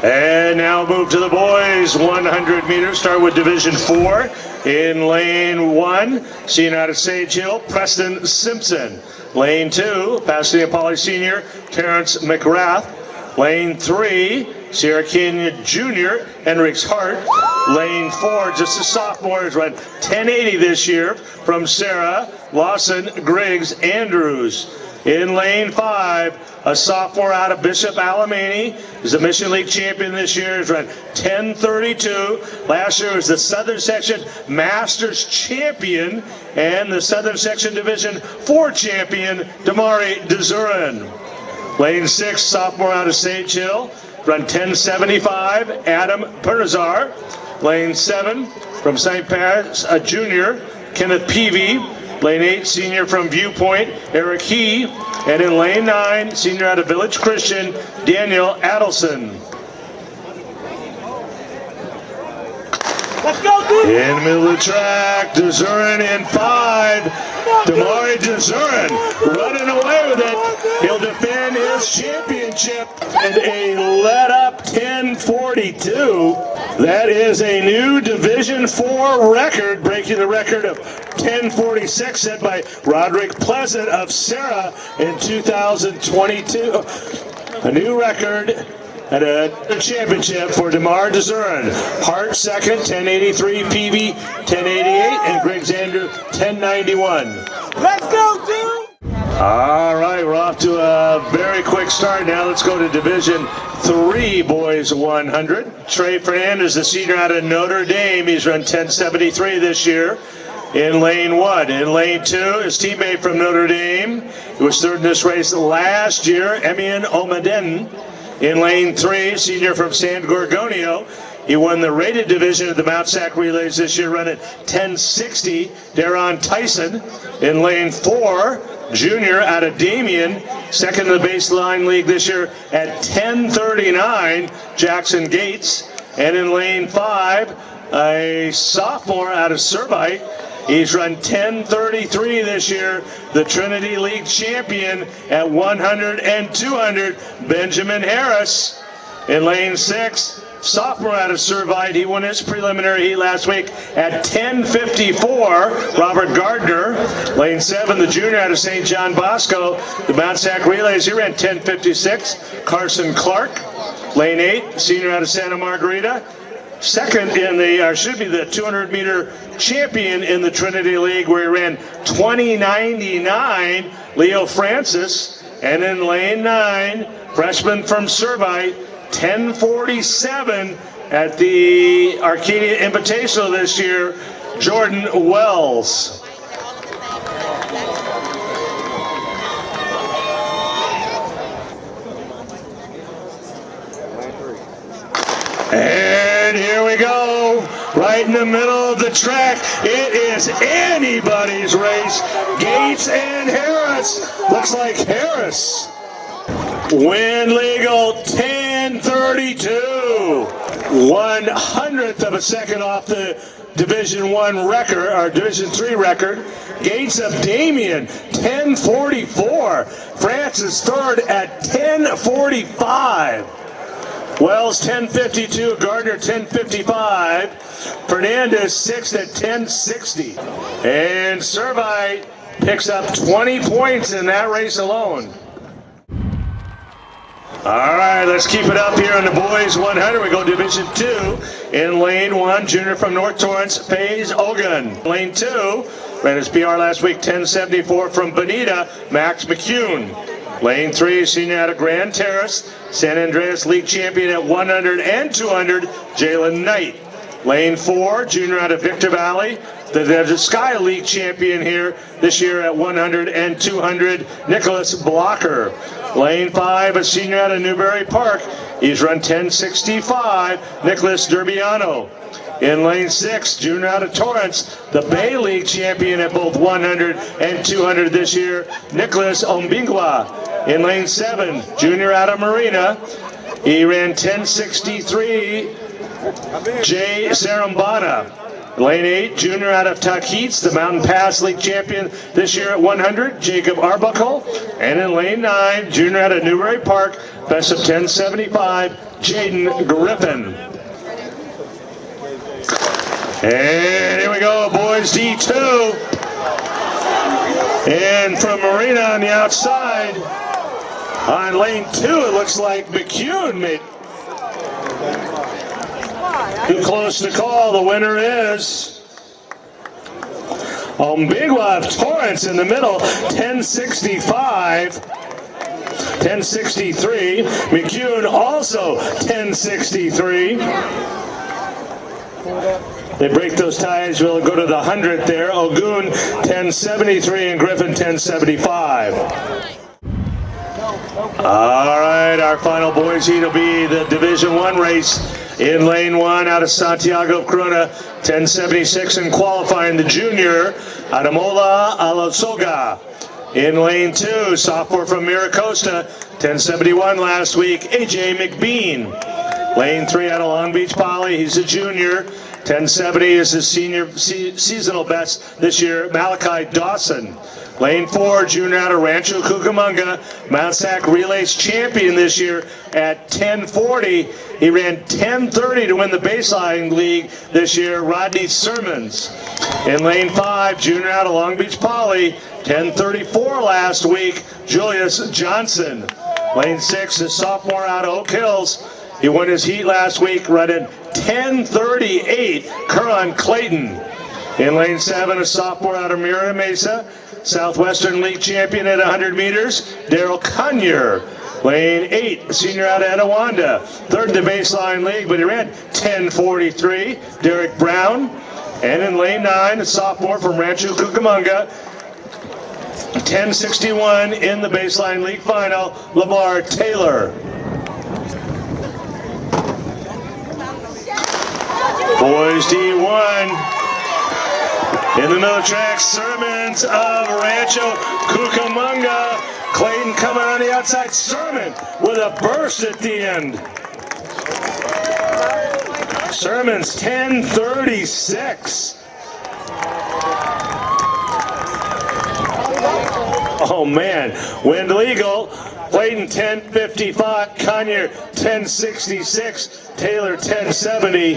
And now move to the boys 100 meters. Start with Division 4 in lane 1. Senior out of Sage Hill, Preston Simpson. Lane 2, Pasadena Poly Senior, Terrence McGrath. Lane 3, Sierra Canyon Junior, Henrix Hart. Lane 4, just a sophomore, has run 1080 this year from Sarah Lawson Griggs Andrews. In lane 5, a sophomore out of Bishop Alemany, is a Mission League champion this year, has run 1032. Last year was the Southern Section Masters champion and the Southern Section Division 4 champion, Demare Dezeurn. Lane 6, sophomore out of Sage Hill, run 1075, Adam Pernazar. Lane 7, from St. Pat's, a junior, Kenneth Peavy. Lane 8, senior from Viewpoint, Eric He. And in lane 9, senior out of Village Christian, Daniel Adelson. Let's go, dude! In the middle of the track, Dezeurn in 5. Demare Dezeurn running away with it. He'll defend his championship and a let-up 1042. That is a new Division 4 record, breaking the record of 1046 set by Roderick Pleasant of Sarah in 2022. A new record and a championship for Demare Dezeurn. Hart second, 1083, PV 1088, and Griggs Andrew 1091. Let's go, dude! All right, we're off to a very quick start now. Let's go to Division 3 boys 100. Trey Fernandez, the senior out of Notre Dame. He's run 1073 this year in lane 1. In lane 2, his teammate from Notre Dame, who was third in this race last year, Emian Omaden. In lane 3, senior from San Gorgonio. He won the rated division of the Mount Sac Relays this year, running 1060, Darron Tyson. In lane 4, junior out of Damien, second in the Baseline League this year at 1039, Jackson Gates. And in lane 5, a sophomore out of Servite. He's run 1033 this year, the Trinity League champion at 100 and 200, Benjamin Harris. In lane 6, sophomore out of Servite, he won his preliminary heat last week at 1054, Robert Gardner. Lane 7, the junior out of St. John Bosco, the Mount Sac Relays, he ran 1056, Carson Clark. Lane 8, senior out of Santa Margarita. Second in the, should be the 200-meter champion in the Trinity League, where he ran 2099, Leo Francis. And in lane 9, freshman from Servite, 1047 at the Arcadia Invitational this year, Jordan Wells. And here we go, right in the middle of the track. It is anybody's race. Gates and Harris. Looks like Harris. Wind legal 1032. 1/100th of a second off the Division 1 record, or Division 3 record. Gates of Damien 1044. Francis third at 1045. Wells 1052, Gardner 1055, Fernandez sixth at 1060. And Servite picks up 20 points in that race alone. All right, let's keep it up here on the boys 100. We go Division 2 in lane 1, junior from North Torrance, Faze Ogun. Lane 2, ran his PR last week, 1074 from Bonita, Max McCune. Lane 3, senior out of Grand Terrace, San Andreas League champion at 100 and 200, Jalen Knight. Lane 4, junior out of Victor Valley, the Sky League champion here this year at 100 and 200, Nicolas Blocker. Lane 5, a senior out of Newbury Park, he's run 1065, Nicholas Durbiano. In lane 6, junior out of Torrance, the Bay League champion at both 100 and 200 this year, Nicolas Obimgba. In lane 7, junior out of Marina, he ran 1063, Jay Sarambana. Lane 8, junior out of Taquits, the Mountain Pass League champion this year at 100, Jacob Arbuckle. And in lane 9, junior out of Newbury Park, best of 1075, Jaden Griffin. And here we go, boys, D2. And from Marina on the outside, on lane 2, it looks like McCune made too close to call. The winner is Obimgba of Torrance in the middle, 1065, 1063. McCune also 1063. They break those ties, we'll go to the 100 there. Ogun 1073 and Griffin 1075. All right, our final boys heat will be the Division I race in lane 1 out of Santiago Corona, 1076, and qualifying the junior Adamola Alasoga. In lane 2, sophomore from Miracosta, 1071 last week, AJ McBean. Lane 3 out of Long Beach Poly, he's a junior, 1070 is his senior seasonal best this year, Malachi Dawson. Lane 4, junior out of Rancho Cucamonga, Mount Sac Relays champion this year at 1040. He ran 1030 to win the baseline league this year, Rodney Sermons. In lane 5, junior out of Long Beach Poly, 1034 last week, Julius Johnson. Lane 6 is sophomore out of Oak Hills. He won his heat last week, running 1038, Curran Clayton. In lane 7, a sophomore out of Mira Mesa, Southwestern League champion at 100 meters, Daryl Cunyer. Lane 8, a senior out of Etiwanda, third in the baseline league, but he ran 1043, Derek Brown. And in lane 9, a sophomore from Rancho Cucamonga, 1061 in the baseline league final, Lamar Taylor. Boys D1, in the middle track, Sermons of Rancho Cucamonga. Clayton coming on the outside, Sermon with a burst at the end. Sermons 1036. Oh man, wind legal. Clayton 1055, Conyers 1066, Taylor 1070.